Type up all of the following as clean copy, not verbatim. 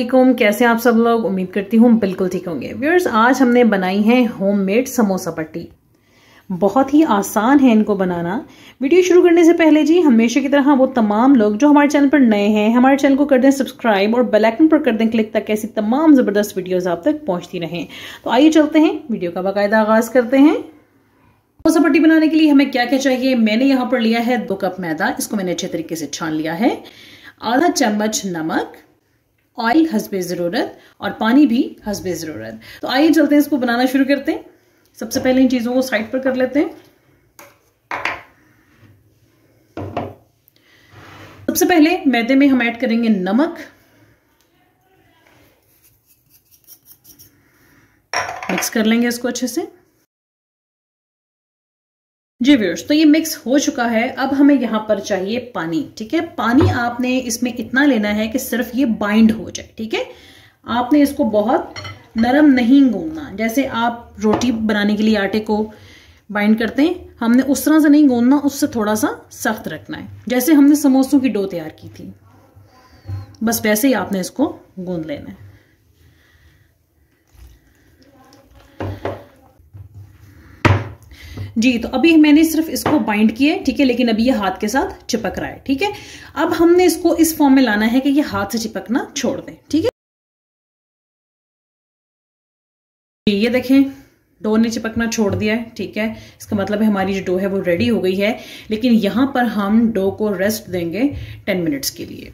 अस्सलामुअलैकुम, कैसे हैं आप सब लोग। उम्मीद करती हूँ बिल्कुल ठीक होंगे। व्यूअर्स, आज हमने बनाई है होममेड समोसा पट्टी। बहुत ही आसान है इनको बनाना। वीडियो शुरू करने से पहले जी हमेशा की तरह वो तमाम लोग जो हमारे चैनल पर नए हैं, हमारे चैनल को कर दें सब्सक्राइब और बेल आइकन पर कर दें क्लिक, ताकि ऐसी तमाम ज़बरदस्त वीडियोस आप तक पहुंचती रहें। तो आइए चलते हैं, वीडियो का बाकायदा आगाज करते हैं। समोसा पट्टी बनाने के लिए हमें क्या क्या चाहिए। मैंने यहाँ पर लिया है 2 कप मैदा, इसको मैंने अच्छे तरीके से छान लिया है। आधा चम्मच नमक, ऑयल हस्बे ज़रूरत और पानी भी हस्बे ज़रूरत। तो आइए चलते हैं, इसको बनाना शुरू करते हैं। सबसे पहले इन चीज़ों को साइड पर कर लेते हैं। सबसे पहले मैदे में हम ऐड करेंगे नमक, मिक्स कर लेंगे इसको अच्छे से। जी व्यूअर्स, तो ये मिक्स हो चुका है। अब हमें यहाँ पर चाहिए पानी। ठीक है, पानी आपने इसमें इतना लेना है कि सिर्फ ये बाइंड हो जाए। ठीक है, आपने इसको बहुत नरम नहीं गूंदना। जैसे आप रोटी बनाने के लिए आटे को बाइंड करते हैं, हमने उस तरह से नहीं गूंदना, उससे थोड़ा सा सख्त रखना है। जैसे हमने समोसों की डो तैयार की थी, बस वैसे ही आपने इसको गूंद लेना है। जी, तो अभी मैंने सिर्फ इसको बाइंड किया है। ठीक है, लेकिन अभी ये हाथ के साथ चिपक रहा है। ठीक है, अब हमने इसको इस फॉर्म में लाना है कि ये हाथ से चिपकना छोड़ दें। ठीक है, ये देखें डो ने चिपकना छोड़ दिया है। ठीक है, इसका मतलब है हमारी जो डो है वो रेडी हो गई है। लेकिन यहां पर हम डो को रेस्ट देंगे 10 मिनट्स के लिए।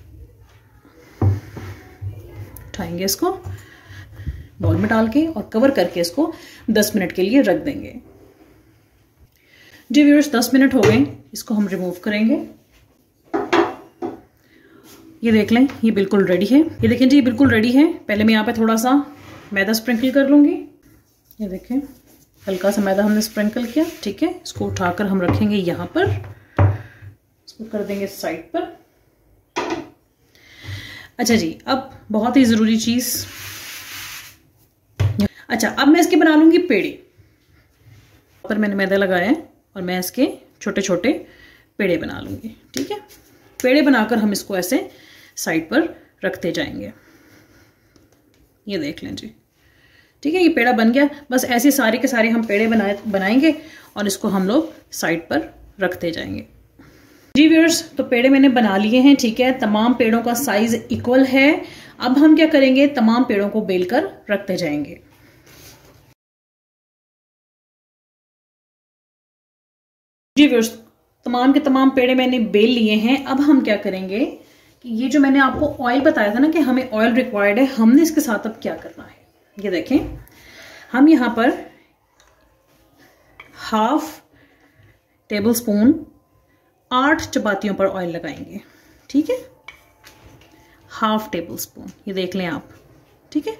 उठाएंगे इसको बाउल में डाल के और कवर करके इसको 10 मिनट के लिए रख देंगे। जी व्यूअर्स, 10 मिनट हो गए, इसको हम रिमूव करेंगे। ये देख लें, ये बिल्कुल रेडी है। ये देखें जी, ये बिल्कुल रेडी है। पहले मैं यहाँ पे थोड़ा सा मैदा स्प्रिंकल कर लूंगी। ये देखें, हल्का सा मैदा हमने स्प्रिंकल किया। ठीक है, इसको उठाकर हम रखेंगे यहाँ पर, इसको कर देंगे साइड पर। अच्छा जी, अब बहुत ही जरूरी चीज। अच्छा, अब मैं इसके बना लूंगी पेड़े। पर मैंने मैदा लगाया है और मैं इसके छोटे छोटे पेड़े बना लूंगी। ठीक है, पेड़े बनाकर हम इसको ऐसे साइड पर रखते जाएंगे। ये देख लें जी, ठीक है, ये पेड़ा बन गया। बस ऐसे सारे के सारे हम पेड़े बनाएंगे और इसको हम लोग साइड पर रखते जाएंगे। जी व्यूअर्स, तो पेड़े मैंने बना लिए हैं। ठीक है, तमाम पेड़ों का साइज इक्वल है। अब हम क्या करेंगे, तमाम पेड़ों को बेलकर रखते जाएंगे। जी व्यूअर्स, तमाम के तमाम पेड़े मैंने बेल लिए हैं। अब हम क्या करेंगे कि ये जो मैंने आपको ऑयल बताया था ना कि हमें ऑयल रिक्वायर्ड है, हमने इसके साथ अब क्या करना है। ये देखें, हम यहां पर ½ टेबल स्पून 8 चपातियों पर ऑयल लगाएंगे। ठीक है, ½ टेबल स्पून, ये देख लें आप। ठीक है,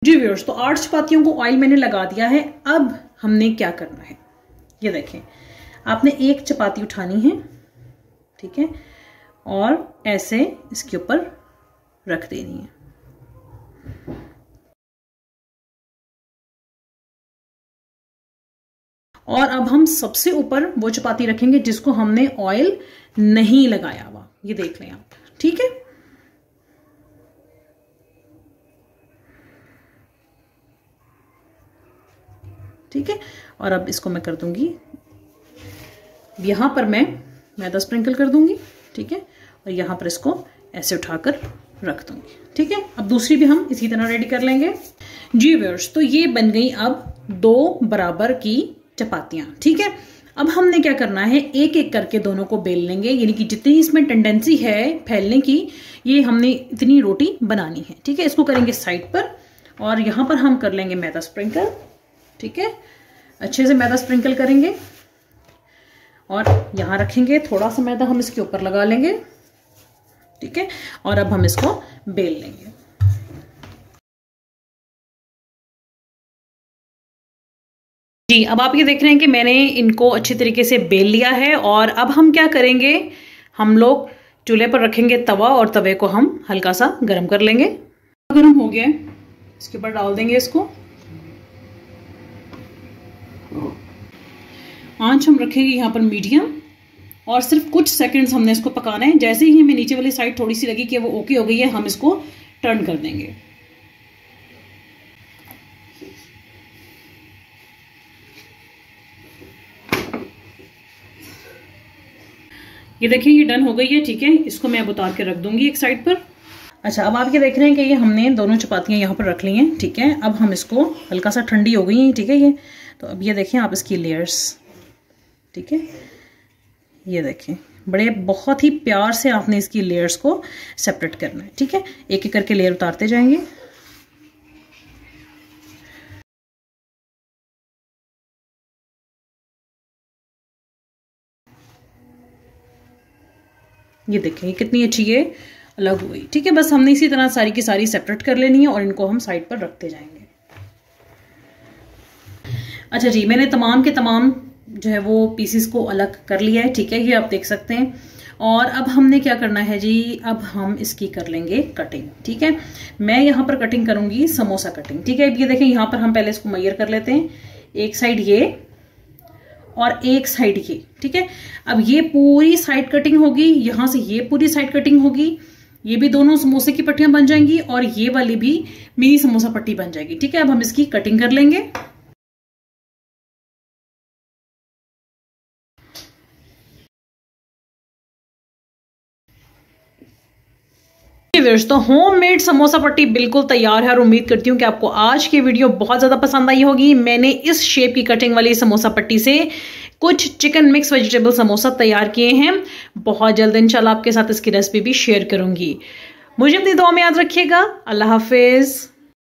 जी व्यूअर्स, तो 8 चपातियों को ऑयल मैंने लगा दिया है। अब हमने क्या करना है, ये देखें, आपने एक चपाती उठानी है। ठीक है, और ऐसे इसके ऊपर रख देनी है। और अब हम सबसे ऊपर वो चपाती रखेंगे जिसको हमने ऑयल नहीं लगाया हुआ। ये देख लें आप। ठीक है, ठीक है, और अब इसको मैं कर दूंगी, यहां पर मैं मैदा स्प्रिंकल कर दूंगी। ठीक है, और यहां पर इसको ऐसे उठाकर रख दूंगी। ठीक है, अब दूसरी भी हम इसी तरह रेडी कर लेंगे। जी व्यूअर्स, तो ये बन गई अब 2 बराबर की चपातियां। ठीक है, अब हमने क्या करना है, एक एक करके दोनों को बेल लेंगे। यानी कि जितनी इसमें टेंडेंसी है फैलने की, ये हमने इतनी रोटी बनानी है। ठीक है, इसको करेंगे साइड पर और यहां पर हम कर लेंगे मैदा स्प्रिंकल। ठीक है, अच्छे से मैदा स्प्रिंकल करेंगे और यहां रखेंगे। थोड़ा सा मैदा हम इसके ऊपर लगा लेंगे। ठीक है, और अब हम इसको बेल लेंगे। जी, अब आप ये देख रहे हैं कि मैंने इनको अच्छी तरीके से बेल लिया है। और अब हम क्या करेंगे, हम लोग चूल्हे पर रखेंगे तवा और तवे को हम हल्का सा गर्म कर लेंगे। गर्म हो गया, इसके ऊपर डाल देंगे इसको। आंच हम रखेंगे यहाँ पर मीडियम, और सिर्फ कुछ सेकंड्स हमने इसको पकाना है। जैसे ही हमें नीचे वाली साइड थोड़ी सी लगी कि वो ओके हो गई है, हम इसको टर्न कर देंगे। ये देखिए ये डन हो गई है, ठीक है। इसको मैं अब उतार के रख दूंगी एक साइड पर। अच्छा, अब आप ये देख रहे हैं कि ये हमने दोनों चपातियां यहाँ पर रख ली हैं, ठीक है। अब हम इसको, हल्का सा ठंडी हो गई है, ठीक है ये। तो अब ये देखें आप इसकी लेयर्स, ठीक है। ये देखें बड़े बहुत ही प्यार से आपने इसकी लेयर्स को सेपरेट करना है, ठीक है। एक एक करके लेयर उतारते जाएंगे। ये देखें कितनी अच्छी ये अलग हुई, ठीक है। बस हमने इसी तरह सारी की सारी सेपरेट कर लेनी है और इनको हम साइड पर रखते जाएंगे। अच्छा जी, मैंने तमाम के तमाम जो है वो पीसेस को अलग कर लिया है, ठीक है। ये आप देख सकते हैं। और अब हमने क्या करना है जी, अब हम इसकी कर लेंगे कटिंग, ठीक है। मैं यहाँ पर कटिंग करूंगी समोसा कटिंग, ठीक है। ये देखें यहाँ पर हम पहले इसको मेजर कर लेते हैं, एक साइड ये और एक साइड ये, ठीक है। अब ये पूरी साइड कटिंग होगी, यहां से ये पूरी साइड कटिंग होगी, ये भी दोनों समोसे की पट्टियां बन जाएंगी और ये वाली भी मिनी समोसा पट्टी बन जाएगी, ठीक है। अब हम इसकी कटिंग कर लेंगे। तो होममेड समोसा पट्टी बिल्कुल तैयार है और उम्मीद करती हूँ कि आपको आज की वीडियो बहुत ज्यादा पसंद आई होगी। मैंने इस शेप की कटिंग वाली समोसा पट्टी से कुछ चिकन मिक्स वेजिटेबल समोसा तैयार किए हैं। बहुत जल्द इंशाल्लाह आपके साथ इसकी रेसिपी भी शेयर करूंगी। मुझे अपनी दुआ में याद रखिएगा। अल्लाह हाफिज।